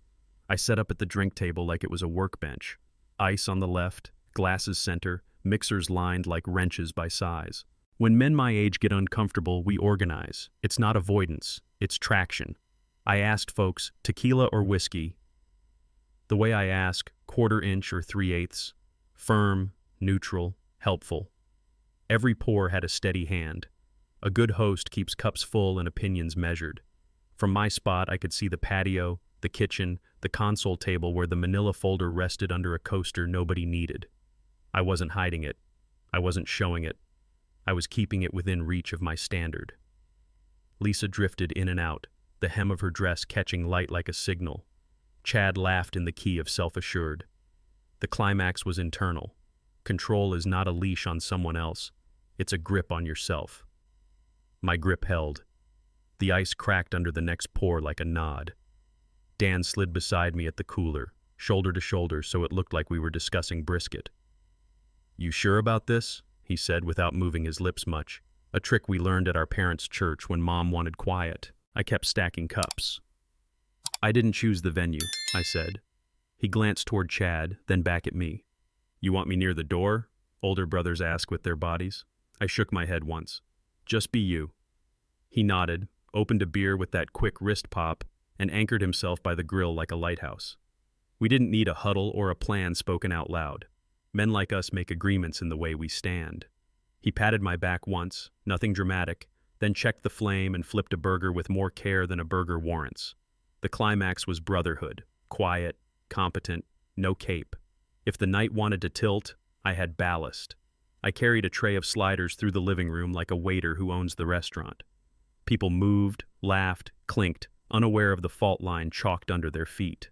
I set up at the drink table like it was a workbench. Ice on the left, glasses center, mixers lined like wrenches by size. When men my age get uncomfortable, we organize. It's not avoidance, it's traction. I asked folks, tequila or whiskey? The way I ask, 1/4 inch or 3/8, firm, neutral, helpful. Every pour had a steady hand. A good host keeps cups full and opinions measured. From my spot, I could see the patio, the kitchen, the console table where the manila folder rested under a coaster nobody needed. I wasn't hiding it. I wasn't showing it. I was keeping it within reach of my standard. Lisa drifted in and out, the hem of her dress catching light like a signal. Chad laughed in the key of self-assured. The climax was internal. Control is not a leash on someone else. It's a grip on yourself. My grip held. The ice cracked under the next pour like a nod. Dan slid beside me at the cooler, shoulder to shoulder, so it looked like we were discussing brisket. "You sure about this?" he said without moving his lips much, a trick we learned at our parents' church when Mom wanted quiet. I kept stacking cups. "I didn't choose the venue," I said. He glanced toward Chad, then back at me. "You want me near the door?" older brothers ask with their bodies. I shook my head once. "Just be you." He nodded, opened a beer with that quick wrist pop, and anchored himself by the grill like a lighthouse. We didn't need a huddle or a plan spoken out loud. Men like us make agreements in the way we stand. He patted my back once, nothing dramatic, then checked the flame and flipped a burger with more care than a burger warrants. The climax was brotherhood, quiet, competent, no cape. If the night wanted to tilt, I had ballast. I carried a tray of sliders through the living room like a waiter who owns the restaurant. People moved, laughed, clinked, unaware of the fault line chalked under their feet.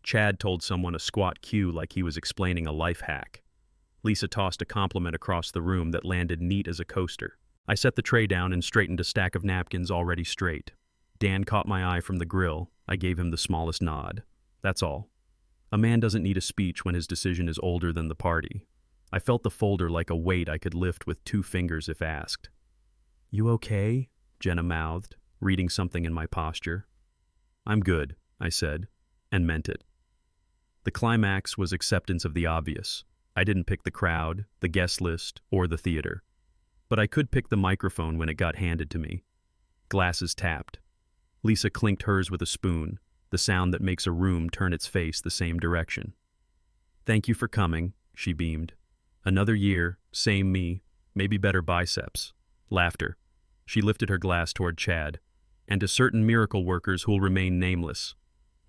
Chad told someone a squat cue like he was explaining a life hack. Lisa tossed a compliment across the room that landed neat as a coaster. I set the tray down and straightened a stack of napkins already straight. Dan caught my eye from the grill. I gave him the smallest nod. That's all. A man doesn't need a speech when his decision is older than the party. I felt the folder like a weight I could lift with 2 fingers if asked. "You okay?" Jenna mouthed, reading something in my posture. "I'm good," I said, and meant it. The climax was acceptance of the obvious. I didn't pick the crowd, the guest list, or the theater. But I could pick the microphone when it got handed to me. Glasses tapped. Lisa clinked hers with a spoon, the sound that makes a room turn its face the same direction. "Thank you for coming," she beamed. "Another year, same me, maybe better biceps." Laughter. She lifted her glass toward Chad. "And to certain miracle workers who'll remain nameless."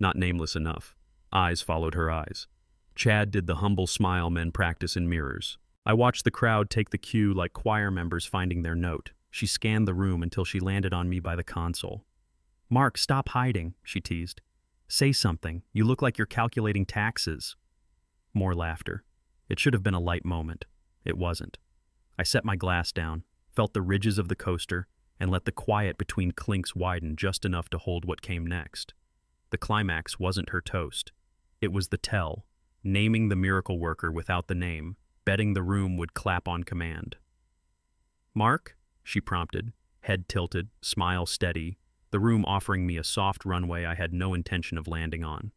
Not nameless enough. Eyes followed her eyes. Chad did the humble smile men practice in mirrors. I watched the crowd take the cue like choir members finding their note. She scanned the room until she landed on me by the console. "Mark, stop hiding," she teased. "Say something. You look like you're calculating taxes." More laughter. It should have been a light moment. It wasn't. I set my glass down, felt the ridges of the coaster, and let the quiet between clinks widen just enough to hold what came next. The climax wasn't her toast. It was the tell, naming the miracle worker without the name, betting the room would clap on command. "Mark?" she prompted, head tilted, smile steady, the room offering me a soft runway I had no intention of landing on.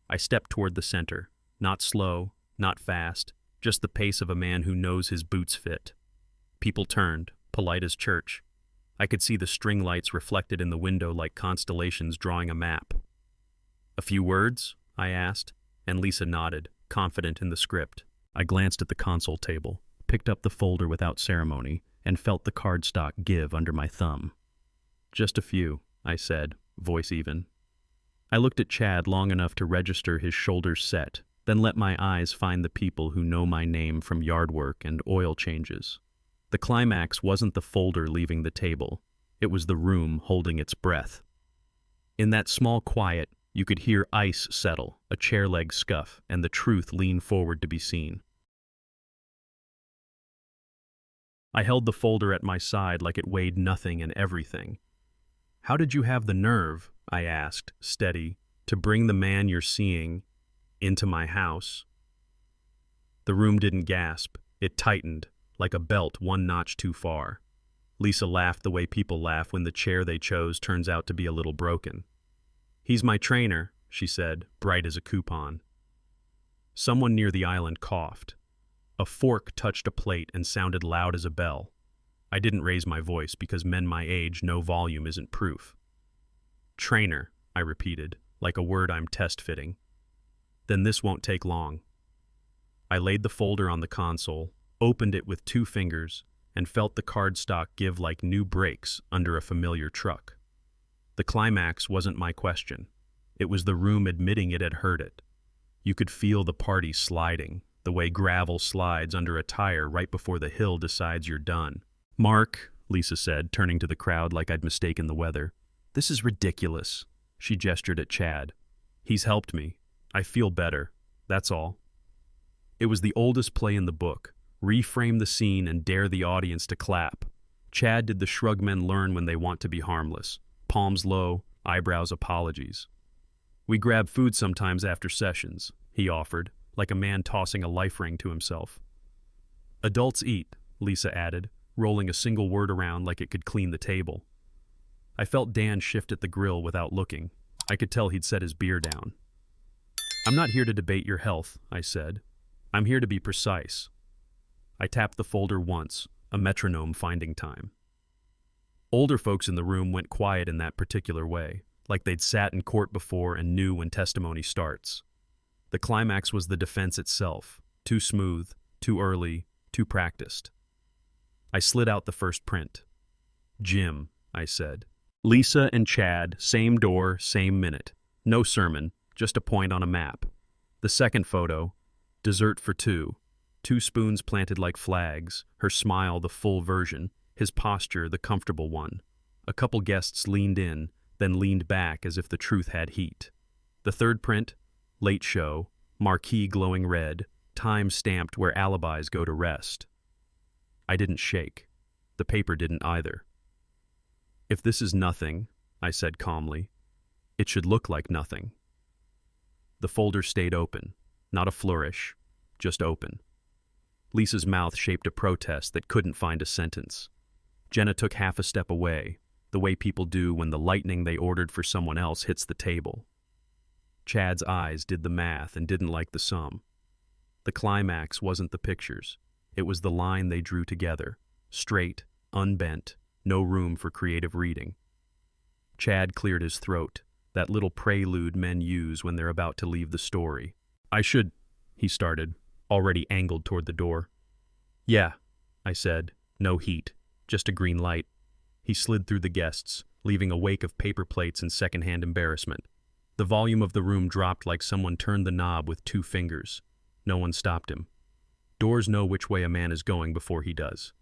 I stepped toward the center, not slow, not fast, just the pace of a man who knows his boots fit. People turned, polite as church. I could see the string lights reflected in the window like constellations drawing a map. "A few words?" I asked, and Lisa nodded, confident in the script. I glanced at the console table, picked up the folder without ceremony, and felt the cardstock give under my thumb. "Just a few," I said, voice even. I looked at Chad long enough to register his shoulders set, then let my eyes find the people who know my name from yard work and oil changes. The climax wasn't the folder leaving the table. It was the room holding its breath. In that small quiet, you could hear ice settle, a chair leg scuff, and the truth lean forward to be seen. I held the folder at my side like it weighed nothing and everything. "How did you have the nerve," I asked, steady, "to bring the man you're seeing into my house?" The room didn't gasp. It tightened, like a belt 1 notch too far. Lisa laughed the way people laugh when the chair they chose turns out to be a little broken. "He's my trainer," she said, bright as a coupon. Someone near the island coughed. A fork touched a plate and sounded loud as a bell. I didn't raise my voice because men my age know volume isn't proof. "Trainer," I repeated, like a word I'm test-fitting. "Then this won't take long." I laid the folder on the console, opened it with 2 fingers, and felt the cardstock give like new brakes under a familiar truck. The climax wasn't my question. It was the room admitting it had heard it. You could feel the party sliding, the way gravel slides under a tire right before the hill decides you're done. "Mark," Lisa said, turning to the crowd like I'd mistaken the weather. "This is ridiculous." She gestured at Chad. "He's helped me. I feel better. That's all." It was the oldest play in the book. Reframe the scene and dare the audience to clap. Chad did the shrug men learn when they want to be harmless. Palms low, eyebrows apologies. "We grab food sometimes after sessions," he offered, like a man tossing a life ring to himself. Adults eat, Lisa added, rolling a single word around like it could clean the table. I felt Dan shift at the grill without looking. I could tell he'd set his beer down. I'm not here to debate your health, I said. I'm here to be precise. I tapped the folder once, a metronome finding time. Older folks in the room went quiet in that particular way, like they'd sat in court before and knew when testimony starts. The climax was the defense itself, too smooth, too early, too practiced. I slid out the first print. Jim, I said. Lisa and Chad, same door, same minute. No sermon, just a point on a map. The second photo, dessert for two. 2 spoons planted like flags, her smile the full version, his posture the comfortable one. A couple guests leaned in, then leaned back as if the truth had heat. The third print, late show, marquee glowing red, time stamped where alibis go to rest. I didn't shake. The paper didn't either. If this is nothing, I said calmly, it should look like nothing. The folder stayed open, not a flourish, just open. Lisa's mouth shaped a protest that couldn't find a sentence. Jenna took half a step away, the way people do when the lightning they ordered for someone else hits the table. Chad's eyes did the math and didn't like the sum. The climax wasn't the pictures. It was the line they drew together, straight, unbent, no room for creative reading. Chad cleared his throat, that little prelude men use when they're about to leave the story. He started, already angled toward the door. Yeah, I said, no heat, just a green light. He slid through the guests, leaving a wake of paper plates and secondhand embarrassment. The volume of the room dropped like someone turned the knob with 2 fingers. No one stopped him. Doors know which way a man is going before he does.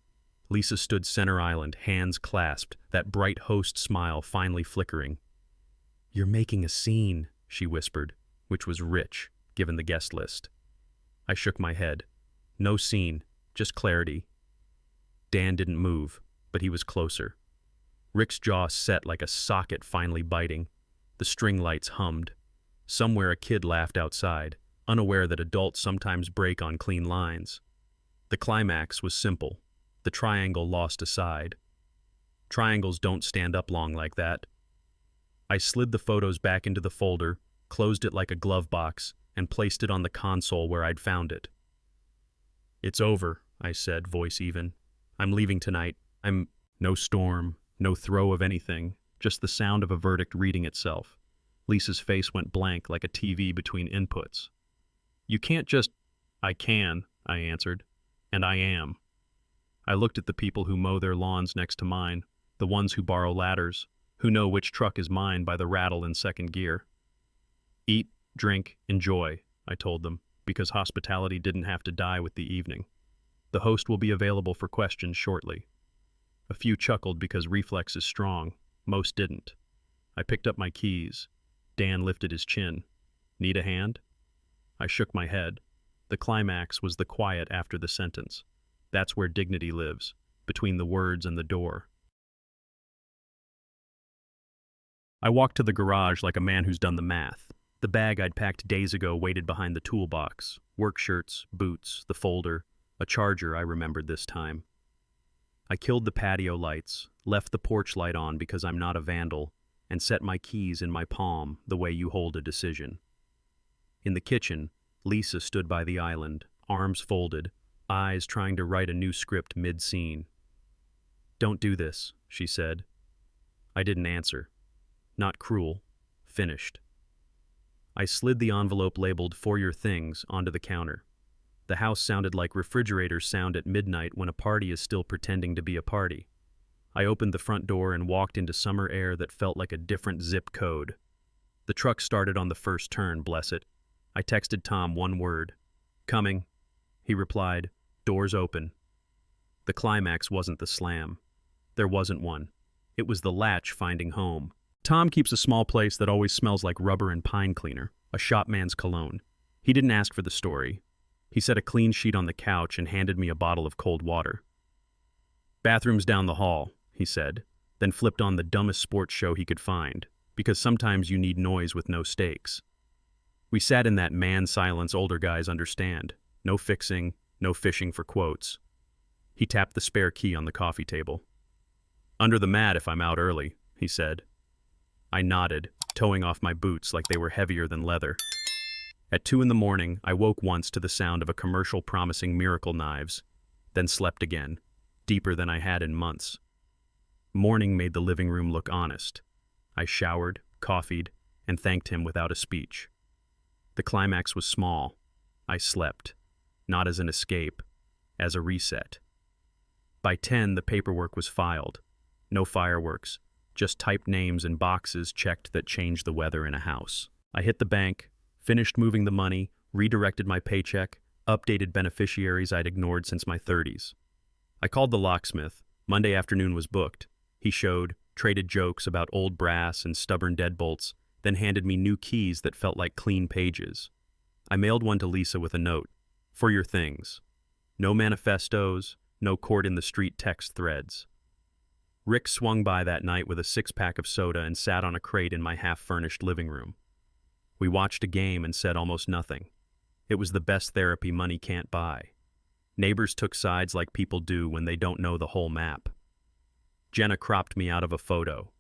Lisa stood center island, hands clasped, that bright host smile finally flickering. You're making a scene, she whispered, which was rich, given the guest list. I shook my head. No scene, just clarity. Dan didn't move, but he was closer. Rick's jaw set like a socket finally biting. The string lights hummed. Somewhere a kid laughed outside, unaware that adults sometimes break on clean lines. The climax was simple. The triangle lost a side. Triangles don't stand up long like that. I slid the photos back into the folder, closed it like a glove box, and placed it on the console where I'd found it. It's over, I said, voice even. I'm leaving tonight. No storm, no throw of anything, just the sound of a verdict reading itself. Lisa's face went blank like a TV between inputs. You can't just... I can, I answered. And I am. I looked at the people who mow their lawns next to mine, the ones who borrow ladders, who know which truck is mine by the rattle in second gear. Eat, drink, enjoy, I told them, because hospitality didn't have to die with the evening. The host will be available for questions shortly. A few chuckled because reflex is strong. Most didn't. I picked up my keys. Dan lifted his chin. Need a hand? I shook my head. The climax was the quiet after the sentence. That's where dignity lives, between the words and the door. I walked to the garage like a man who's done the math. The bag I'd packed days ago waited behind the toolbox. Work shirts, boots, the folder, a charger I remembered this time. I killed the patio lights, left the porch light on because I'm not a vandal, and set my keys in my palm the way you hold a decision. In the kitchen, Lisa stood by the island, arms folded, eyes trying to write a new script mid-scene. Don't do this, she said. I didn't answer. Not cruel. Finished. I slid the envelope labeled "For Your Things" onto the counter. The house sounded like refrigerators sound at midnight when a party is still pretending to be a party. I opened the front door and walked into summer air that felt like a different zip code. The truck started on the first turn, bless it. I texted Tom one word. Coming. He replied, doors open. The climax wasn't the slam. There wasn't one. It was the latch finding home. Tom keeps a small place that always smells like rubber and pine cleaner, a shopman's cologne. He didn't ask for the story. He set a clean sheet on the couch and handed me a bottle of cold water. Bathroom's down the hall, he said, then flipped on the dumbest sports show he could find, because sometimes you need noise with no stakes. We sat in that man silence older guys understand. No fixing, no fishing for quotes, He tapped the spare key on the coffee table. "Under the mat if I'm out early," he said. I nodded, toeing off my boots like they were heavier than leather. At 2 in the morning, I woke once to the sound of a commercial promising miracle knives, then slept again, deeper than I had in months. Morning made the living room look honest. I showered, coffeed, and thanked him without a speech. The climax was small. I slept, not as an escape, as a reset. By 10, the paperwork was filed. No fireworks, just typed names in boxes checked that changed the weather in a house. I hit the bank, finished moving the money, redirected my paycheck, updated beneficiaries I'd ignored since my 30s. I called the locksmith. Monday afternoon was booked. He showed, traded jokes about old brass and stubborn deadbolts, then handed me new keys that felt like clean pages. I mailed one to Lisa with a note. "For your things." No manifestos, no court in the street text threads. Rick swung by that night with a 6-pack of soda and sat on a crate in my half-furnished living room. We watched a game and said almost nothing. It was the best therapy money can't buy. Neighbors took sides like people do when they don't know the whole map. Jenna cropped me out of a photo.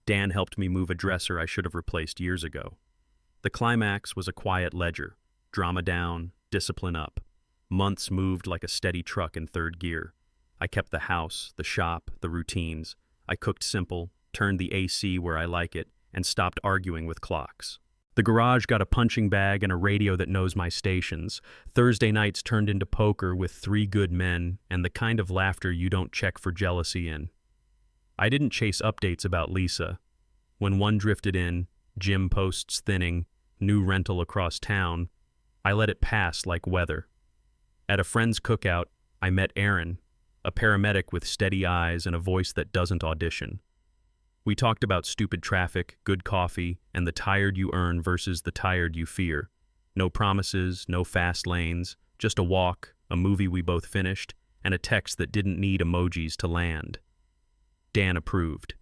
Dan helped me move a dresser I should have replaced years ago. The climax was a quiet ledger. Drama down, discipline up. Months moved like a steady truck in third gear. I kept the house, the shop, the routines. I cooked simple, turned the AC where I like it, and stopped arguing with clocks. The garage got a punching bag and a radio that knows my stations. Thursday nights turned into poker with 3 good men and the kind of laughter you don't check for jealousy in. I didn't chase updates about Lisa. When one drifted in, gym posts thinning, new rental across town, I let it pass like weather. At a friend's cookout, I met Aaron, a paramedic with steady eyes and a voice that doesn't audition. We talked about stupid traffic, good coffee, and the tired you earn versus the tired you fear. No promises, no fast lanes, just a walk, a movie we both finished, and a text that didn't need emojis to land. Dan approved.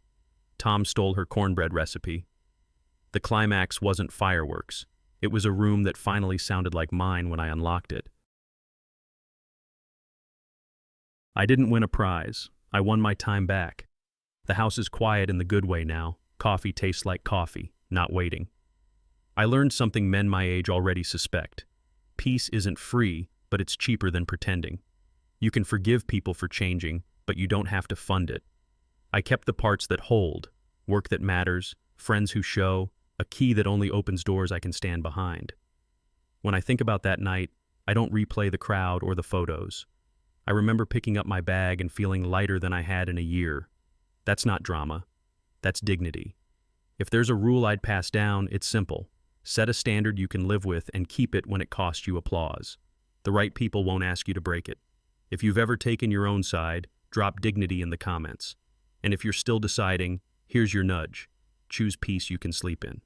Tom stole her cornbread recipe. The climax wasn't fireworks. It was a room that finally sounded like mine when I unlocked it. I didn't win a prize. I won my time back. The house is quiet in the good way now. Coffee tastes like coffee, not waiting. I learned something men my age already suspect. Peace isn't free, but it's cheaper than pretending. You can forgive people for changing, but you don't have to fund it. I kept the parts that hold, work that matters, friends who show, a key that only opens doors I can stand behind. When I think about that night, I don't replay the crowd or the photos. I remember picking up my bag and feeling lighter than I had in a year. That's not drama. That's dignity. If there's a rule I'd pass down, it's simple. Set a standard you can live with and keep it when it costs you applause. The right people won't ask you to break it. If you've ever taken your own side, drop dignity in the comments. And if you're still deciding, here's your nudge. Choose peace you can sleep in.